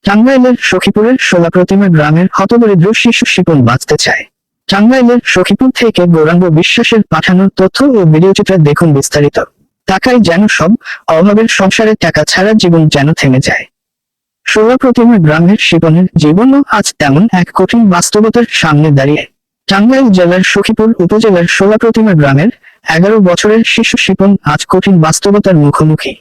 টাঙ্গাইলের সখীপুরের শোলাপ্রতিমা গ্রামের হতদরিদ্র শিশু শিপন বাঁচতে চায়। টাঙ্গাইলের সখীপুর থেকে গৌরাঙ্গ বিশ্বাসের পাঠানো তথ্য ও ভিডিওচিত্রে দেখুন বিস্তারিত। টাকায় যেন সব, অভাবের সংসারে টাকা ছাড়া জীবন যেন থেমে যায়। শোলাপ্রতিমা গ্রামের শিপনের জীবনও আজ তেমন এক কঠিন বাস্তবতার সামনে দাঁড়িয়ে। টাঙ্গাইল জেলার সখীপুর উপজেলার শোলাপ্রতিমা গ্রামের 11 বছরের শিশু শিপন আজ কঠিন বাস্তবতার মুখোমুখি।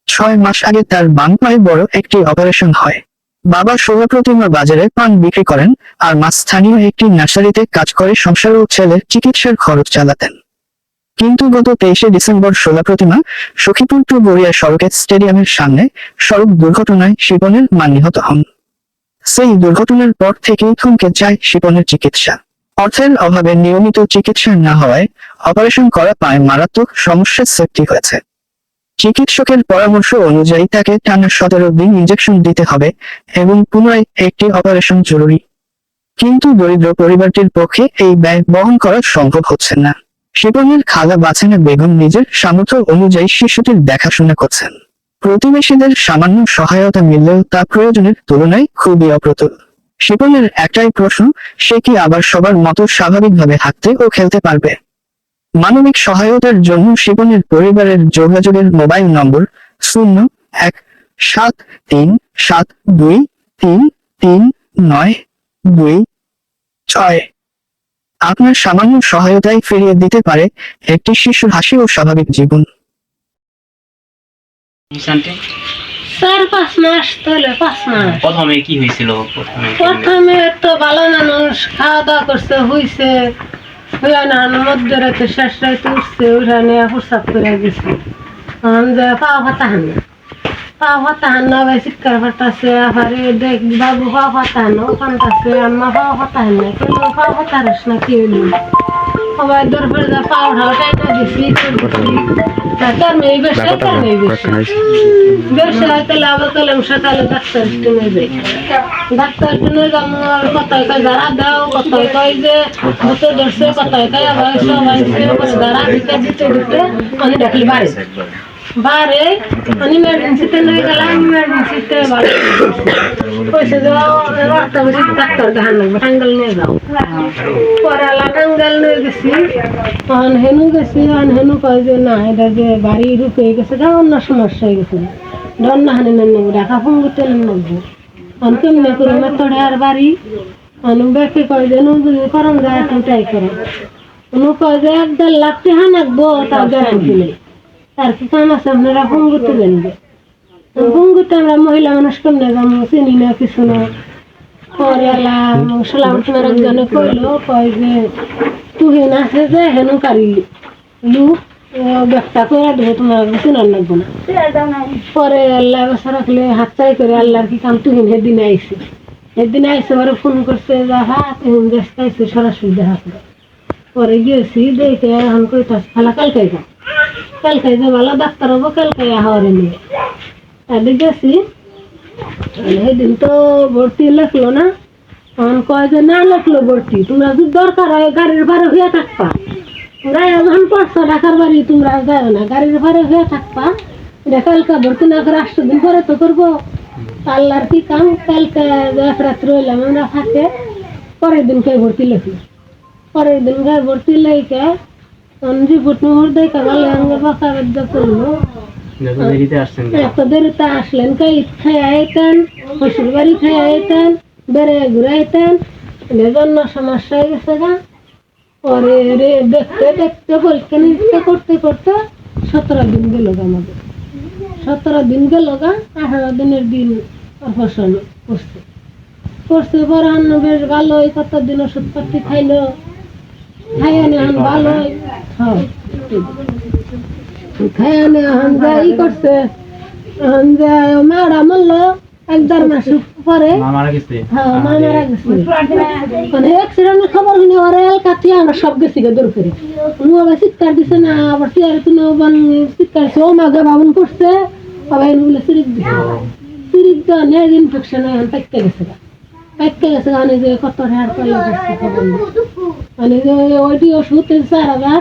6 মাস আগে তার বাম পায়ে বড় একটি অপারেশন হয়। বাবা শোলাপ্রতিমা বাজারে পান বিক্রি করেন, আর মা স্থানীয় একটি নার্সারিতে কাজ করে সংসার ও ছেলের চিকিৎসার খরচ চালাতেন। কিন্তু গত 23শে ডিসেম্বর শোলাপ্রতিমা সখীপুর টু গড়িয়া সড়কের স্টেডিয়ামের সামনে সড়ক দুর্ঘটনায় শিপনের মা নিহত হন। সেই দুর্ঘটনার পর থেকেই থমকে যায় শিপনের চিকিৎসা। অর্থের অভাবে নিয়মিত চিকিৎসা না হওয়ায় অপারেশন করা পায়ে মারাত্মক সমস্যার সৃষ্টি হয়েছে। চিকিৎসকের পরামর্শ অনুযায়ী তাকে টানা 17 দিন ইনজেকশন দিতে হবে এবং পুনরায় একটি অপারেশন জরুরি। কিন্তু দরিদ্র পরিবারটির পক্ষে এই ব্যয় বহন করা সম্ভব হচ্ছে না। শিপনের খালা বাছেনা বেগম নিজের সামর্থ্য অনুযায়ী শিশুটির দেখাশোনা করছেন। প্রতিবেশীদের সামান্য সহায়তা মিললেও তা প্রয়োজনের তুলনায় খুবই অপ্রতুল। শিপনের একটাই প্রশ্ন, সে কি আবার সবার মতো স্বাভাবিকভাবে হাঁটতে ও খেলতে পারবে? মানবিক সহায়তার জন্য শিপনের পরিবারের যোগাযোগের মোবাইল নম্বর 0173733926। আপনার সামান্য সহায়তায় ফিরিয়ে দিতে পারে একটি শিশুর হাসি ও স্বাভাবিক জীবন। 4-5 মাস ধরে 5 মাস। প্রথমে কি হয়েছিল? প্রথমে তো ভালো মানুষ খাওয়া দাওয়া করছে, হইছে হইয়া না মধ্যরাতে শেষ রাতে উঠছে, উঠা নিয়ে প্রস্রাব করে গেছে। পাওয়া ফাতা হান না, পাওয়া ফাতা হান না, ভাই চিৎকার ফাটাছে। আবারে দেখ বাবু পাওয়া ফাতা হান না, ওখানটাছে আম্মা পাওয়া ফাতা হান না, কেন পাওয়া ফাতা হারিস না, কি হইল? সবাই দরবারে যা পাও ঢাওটাই না দিছি, তার মেয়ে বেশে, তার মেয়ে বেশে বেশে হয়তো লাভ করলাম। সকালে ডাক্তার টেনে যাই, ডাক্তার টেনে যাবো। আর কথায় কয় যারা দাও, কথায় কয় যে ভূতে ধরছে, কথায় কয় আবার সবাই যারা দিতে দিতে দিতে আমি ডাকলি বাড়ি বারে আমি ইমার্জেন্সিতে নিয়ে গেলাম। ইমার্জেন্সিতে ভালো পয়সা যাও ডাক্তার দেখান লাগবে, টাঙ্গাল নিয়ে যাও। পরে আলা টাঙ্গাল নিয়ে গেছি, তখন হেনু গেছি। তখন হেনু কয় যে না, এটা যে বাড়ি রূপ হয়ে গেছে, এটা অন্য সমস্যা হয়ে গেছে, ডন্না হানি নেবো, ঢাকা ফঙ্গুতে নেবো। তখন কেমনে করে মেথডে আর বাড়ি ব্যাকে কয় যে যদি করম যায় এখন ট্রাই করো। অনু কয় যে 1-1.5 লাখ টাকা নাকবো, তার গ্যারান্টি নেই। আর কি কাম আছে, আপনারা ফঙ্গুতে জানবে। ফঙ্গুতে আমরা মহিলা মানুষ কেমনে যাবো, চিনি না কিছু না। পরে এলা শোলাপ্রতিমার একজনে কইলো, কয় যে তুহিন আছে যে হেনু কারি লুক ব্যবসা করে দেবো, তোমার চিনার লাগবো না। পরে আল্লাহ বসা রাখলে হাত চাই করে আল্লাহর কি কাম, তুহিন সেদিন আইসে। সেদিন আইসে পরে ফোন করছে যে হ্যাঁ তুহিন ব্যস্ত আইসে, সরাসরি দেখা করে। পরে গিয়েছি দেখে এখন কইতাস খালা কালকে যাও, কালকে যে ভালো ডাক্তার হবো, কালকে হাওয়ারে নিয়ে তাদের গেছি। সেদিন তো ভর্তি লেখলো না, তখন কয় যে না লেখলো ভর্তি, তোমরা যদি দরকার হয় গাড়ির ভাড়া হইয়া থাকবা, তোমরা যখন পড়ছো ঢাকার বাড়ি তোমরা যাও না, গাড়ির ভাড়া হইয়া থাকবা। এটা কালকে ভর্তি না করে 8 দিন পরে তো করবো। আল্লাহর কি কাম, কালকে এক রাত রইলাম আমরা থাকে। পরের দিন গায়ে ভর্তি লেখলো, পরের দিন গায়ে ভর্তি লেখে রিপোর্ট নম্বর দেখে ভালো আমাকে বাঁকা বেদ্যা করলো। এত দেরিতে আসলেন, কাই খাই আইতেন, শ্বশুর বাড়ি খাই আইতেন, বেড়ে ঘুরে আইতেন, জন্য সমস্যা হয়ে গেছে গা। পরে রে দেখতে দেখতে পরীক্ষা নিরীক্ষা করতে করতে 17 দিন গেল গা আমাদের। 17 দিন গেল গা, 18 দিনের দিন অপারেশন করছে। করছে পরে অন্য বেশ ভালোই, কতদিন ওষুধ পাতি খাইলো, খাইয়া নি এখন ভালোই। হ্যাঁ খাইয়া নি এখন যা ই করছে, এখন যে মারা মরলো 1-1.5 মাস পরে। হ্যাঁ মা মারা গেছে। মানে অ্যাক্সিডেন্টের খবর শুনে ওরা এলাকাতে আমরা সব গেছি গে দৌড় করে। আবার চিৎকার দিছে না, আবার চেয়ারে তুলে চিৎকার দিচ্ছে, ও মাকে বাবন করছে, আবার এগুলো সিরিপ দিচ্ছে। সিরিপ দেওয়া নেই, ইনফেকশন হয়, এখন পাইকে গেছে গা, পাইকে গেছে গা। মানে যে কত টাকার পাইয়া করছে খবর নেই। মানে যে ওইটি ওষুধ 4,500 টাকা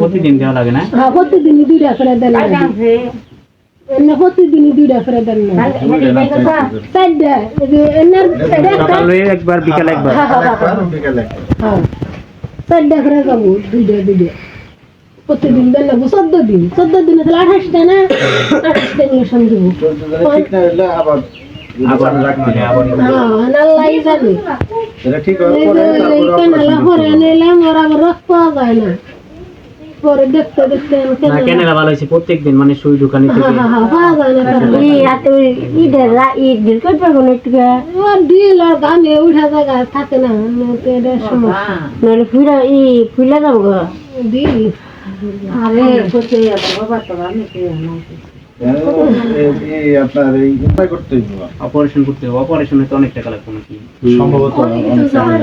প্রতিদিন দেওয়া লাগে না? হ্যাঁ প্রতিদিন 2 টাকা করে দেওয়া লাগে। এনে প্রতিদিনই 2টা করে দেন না 4টা এনার সকালে একবার বিকালে একবার হ্যাঁ 4টা করে যাবো 2টা প্রতিদিন দেন না 14 দিন 14 দিনে তাহলে 28টা না 28টা ইঞ্জেকশন দেবো ঠিক না হলে আবার আল্লাহ জানে এটা ঠিক হওয়ার পরে তারপরে কেনালা পরে নিলাম ওর আবার রক্ত পাওয়া যায় না পরে দেখতে দেখতে না কেনেলা ভালো হয়েছে প্রত্যেকদিন মানে সুই দোকানে থেকে পাওয়া যায় না ডিল আর গানে উঠা জায়গায় থাকে না এটার সমস্যা ডিল আপনার এই উপায় করতে হইব অপারেশন করতে হবে অপারেশনে তো অনেক টাকা লাগবে নাকি সম্ভবত অনেক সময়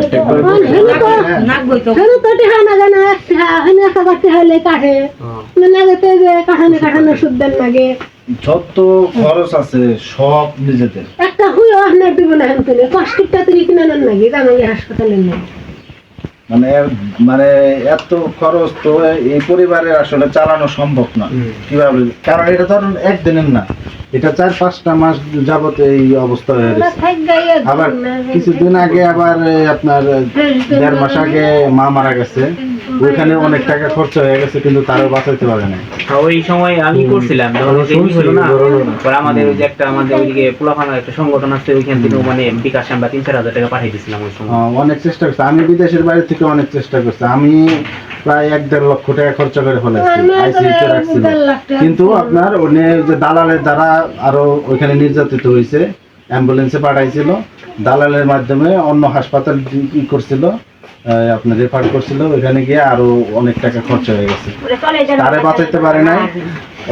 যত খরচ আছে সব নিজেদের একটা হুই আপনার দিব না কষ্টিকটা তিনি কিনে নেন নাকি জানো হাসপাতালে নেই মানে এত খরচ তো এই পরিবারের আসলে চালানো সম্ভব না কিভাবে কারণ এটা ধরুন একদিনের না এটা 4-5টা মাস যাবত এই অবস্থা হয়ে গেছে আবার কিছুদিন আগে আবার আপনার 1.5 মাস আগে মা মারা গেছে ওইখানে অনেক টাকা খরচ হয়ে গেছে কিন্তু তারও বাঁচাইতে পারে না ওই সময় আমি করছিলাম হলো না পরে আমাদের ওই যে একটা আমাদের ওইদিকে পোলাপানার একটা সংগঠন আছে ওইখান থেকে মানে বিকাশ আমরা 3-4 হাজার টাকা পাঠিয়ে দিয়েছিলাম ওই সময় অনেক চেষ্টা করছি আমি বিদেশের বাইরে থেকে অনেক চেষ্টা করছি আমি প্রায় 1-1.5 লক্ষ টাকা খরচ করে ফেলেছি আইসিইউতে রাখছিল কিন্তু আপনার উনি যে দালালের দ্বারা আরো ওইখানে নির্যাতিত হয়েছে অ্যাম্বুলেন্সে পাঠাইছিল দালালের মাধ্যমে অন্য হাসপাতাল কি করছিল আপনার রেফার করছিল ওইখানে গিয়ে আরো অনেক টাকা খরচ হয়ে গেছে তারে বাঁচাইতে পারে নাই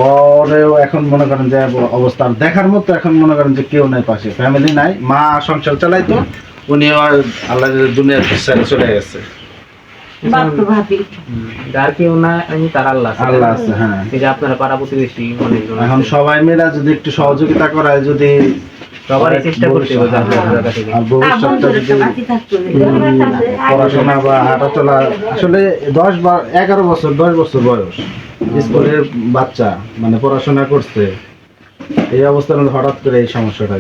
ওরেও এখন মনে করেন যে অবস্থা দেখার মতো এখন মনে করেন যে কেউ নাই পাশে ফ্যামিলি নাই মা সংসার চালাইতো উনি আল্লাহ দুনিয়ার ছেড়ে চলে গেছে যার কেউ না আমি তার আল্লাহ আছে হ্যাঁ এই যে আপনারা পাড়া প্রতিবেশী অনেকজন এখন সবাই মিলে যদি একটু সহযোগিতা করায় যদি সবারই চেষ্টা করতে হবে জায়গা থেকে আর ভবিষ্যৎটা যদি পড়াশোনা বা হাঁটা চলা আসলে 11 বছর 10 বছর বয়স স্কুলের বাচ্চা মানে পড়াশোনা করছে এই অবস্থার মধ্যে হঠাৎ করে এই সমস্যাটা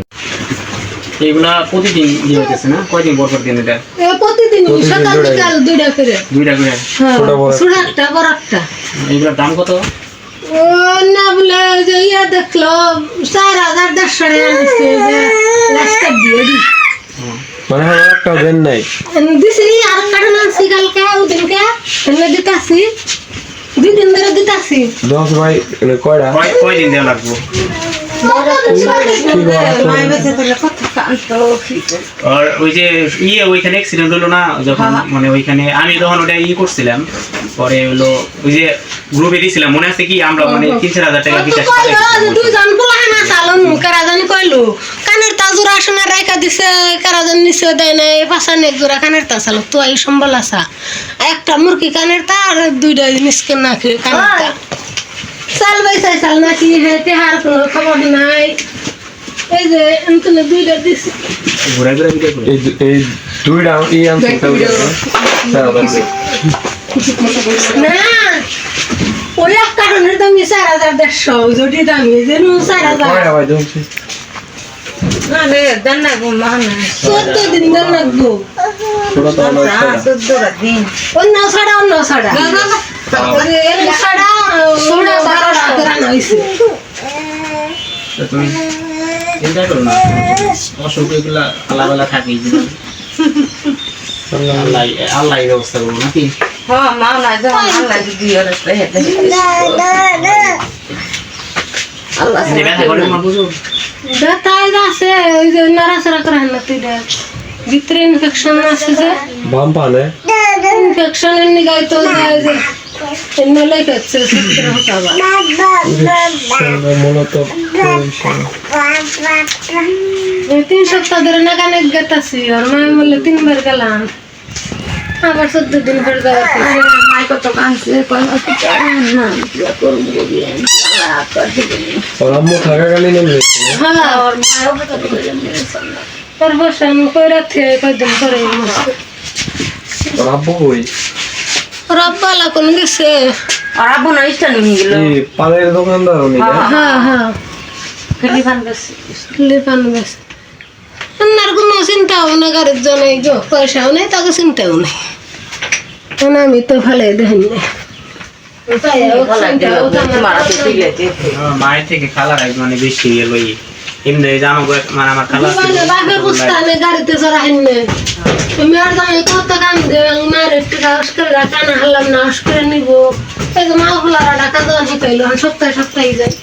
এগুলা প্রতিদিন ইয়ে হইতেছে না কয়দিন পর পর দিন এটা প্রতিদিন সকাল বিকাল 2টা করে 2টা করে ছোট একটা বড় একটা এগুলোর দাম কত ও না বলে যে ইয়া দেখলো 4,500 টাকা দিচ্ছে যে রাস্তা দিয়ে দি মানে একটা দেন নাই দিছি আর কারণ আনছি কালকে ওদিনকে এনে দিতাছি 2 দিন ধরে দিতাছি 10 ভাই কয়টা কয়দিন দেওয়া লাগবে আর ওই যে ইয়ে ওইখানে অ্যাক্সিডেন্ট হলো না যখন মানে ওইখানে আমি যখন ওটা করছিলাম পরে হলো ওই যে গ্রুপে দিছিলাম মনে আছে কি আমরা মানে 3-4 হাজার টাকা বিকাশ দুইজন পোলাহানা চালন কারাজানি কইলো কানের তাজুরা আসনা রাইকা দিছে কারাজান নিচে দেয় নাই পাশানে এক জোড়া কানের তা চালো তো এই সম্বল আসা একটা মুরগি কানের তা আর 2টা জিনিস কেনা কানের তা চাল বাইসাই চাল নাকি হেঁটে হার কোনো খবর নাই এই যে এখানে 2টা দিছি ঘুরে ঘুরে ভিডিও করে এই দুইটা ই আনতে না ওই এক কারণের দাম 4,150 যদি দাম যেন 4,000 কয়টা ভাই দেখছি না রে দেন না গো মানে 14 দিন দেন লাগবো ছোট তো হলো একটা 14 দিন অন্য ছাড়া তারপরে এর ছাড়া 12 টাকা হইছে তুমি চিন্তা করো না অসুখ এগুলা আলাদা থাকেই আল্লাহ এই ব্যবস্থা করবো নাকি হ্যাঁ মা না যা আল্লাহ দিয়ে রাস্তা হেতে আল্লাহ যে ব্যথা করে মা বুঝো ব্যথাই আছে ওই যে নাড়াচাড়া করে না তুই ভিতরে ইনফেকশন আছে যে বাম পানে ইনফেকশনের নিগাই তো যায় যে এমনি লেগেছে সূত্র হতাবা মূলত 3 সপ্তাহ ধরে না কানে গেতাছি আর মায়ের বললে 3 বার গেলাম আবার 14 দিন পর যাওয়া মাই কত কাঁদছে কই মাসে না কি করব দিয়ে আল্লাহ কাছে ওর আম্মু থাকাকালীন এমনি হ্যাঁ আর মাও কত করে মেরেছে তোর বসান কইরা থেকে কয়দিন পরে ওর আব্বু কই রব্বালা কোন গেছে আর আব্বু না ইচ্ছা নিয়ে গেল এই পানের দোকানদার উনি হ্যাঁ হ্যাঁ লিফান বেশি লিফান গেছে আর কোনো চিন্তাও না গাড়ির জন্য পয়সাও নেই তাকে চিন্তাও নেই কেন আমি তো ভালো দেখেন না মায়ের থেকে খালার এক মানে বেশি এলোই এমনি জানো মানে আমার খালা বাপের বুঝতে গাড়িতে চড়া হিনে তুমি আর আমি কত কাম দেবেন মায়ের একটু সাহস করে টানা হারলাম না হাস করে নিব এই যে মা খোলারা টাকা দেওয়া শিখাইলো সপ্তাহে সপ্তাহে যায়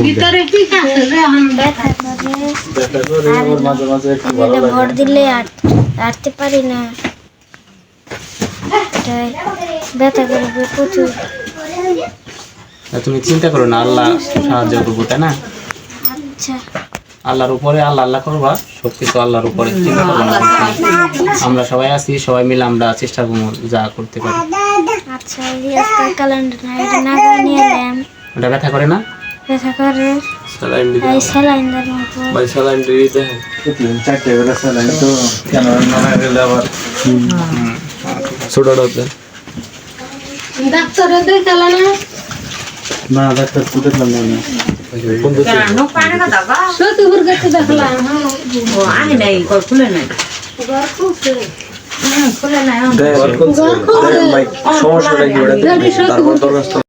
ভিতরে কি আছে রে এখন দেখা মাঝে মাঝে একটু ভালো লাগে ভোট দিলে আটতে পারি না তাই ব্যথা করবে প্রচুর। তুমি চিন্তা করো না, আল্লাহ সাহায্য করবো, তাই না? আচ্ছা আল্লাহর উপরে আল্লাহ করবা, সবকিছু আল্লাহর উপরে, চিন্তা করবো না। আমরা সবাই আছি, সবাই মিলে আমরা চেষ্টা করবো যা করতে পারি। আচ্ছা এই আজকাল ক্যালেন্ডার না এটা না করে নিয়ে এলাম ওটা ব্যথা করে না? ব্যথা করে স্যালাইন দিতে এই স্যালাইন দেওয়ার মতো ভাই স্যালাইন দিয়ে দেখেন চারটে বেলা চালাই তো কেন মনে গেলে আবার ছোটটাতে ডাক্তারে দেখালা না না ডাক্তার তো দেখলাম না সতীপুর গেছে দেখলাম আনি নাই খুলে নাই ঘর খুলছে খুলে নাই সমস্যাটা কি ওটা তারপর দরখাস্ত